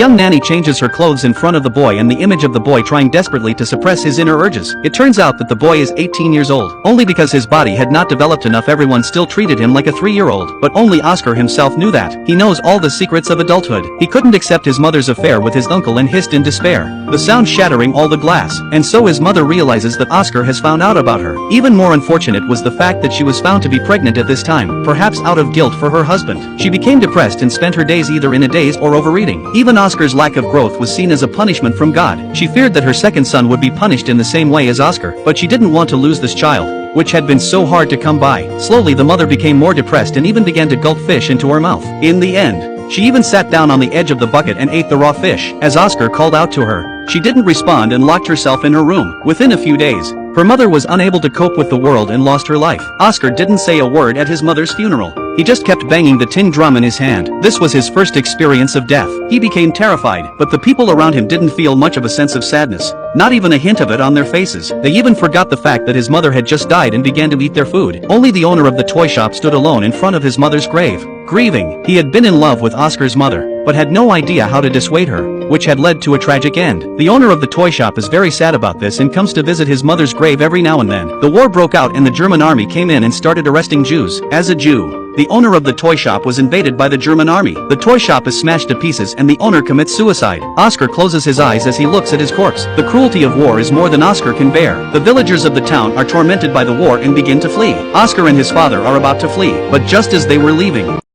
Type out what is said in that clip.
Young Nanny changes her clothes in front of the boy and the image of the boy trying desperately to suppress his inner urges. It turns out that the boy is 18 years old. Only because his body had not developed enough, everyone still treated him like a 3-year-old. But only Oscar himself knew that. He knows all the secrets of adulthood. He couldn't accept his mother's affair with his uncle and hissed in despair, the sound shattering all the glass. And so his mother realizes that Oscar has found out about her. Even more unfortunate was the fact that she was found to be pregnant at this time, perhaps out of guilt for her husband. She became depressed and spent her days either in a daze or overeating. Even Oscar's lack of growth was seen as a punishment from God. She feared that her second son would be punished in the same way as Oscar, but she didn't want to lose this child, which had been so hard to come by. Slowly the mother became more depressed and even began to gulp fish into her mouth. In the end, she even sat down on the edge of the bucket and ate the raw fish. As Oscar called out to her, she didn't respond and locked herself in her room. Within a few days, her mother was unable to cope with the world and lost her life. Oscar didn't say a word at his mother's funeral. He just kept banging the tin drum in his hand. This was his first experience of death. He became terrified, but the people around him didn't feel much of a sense of sadness. Not even a hint of it on their faces. They even forgot the fact that his mother had just died and began to eat their food. Only the owner of the toy shop stood alone in front of his mother's grave, grieving. He had been in love with Oscar's mother, but had no idea how to dissuade her, which had led to a tragic end. The owner of the toy shop is very sad about this and comes to visit his mother's grave every now and then. The war broke out and the German army came in and started arresting Jews. As a Jew, the owner of the toy shop was invaded by the German army. The toy shop is smashed to pieces and the owner commits suicide. Oscar closes his eyes as he looks at his corpse. The cruelty of war is more than Oscar can bear. The villagers of the town are tormented by the war and begin to flee. Oscar and his father are about to flee, but just as they were leaving,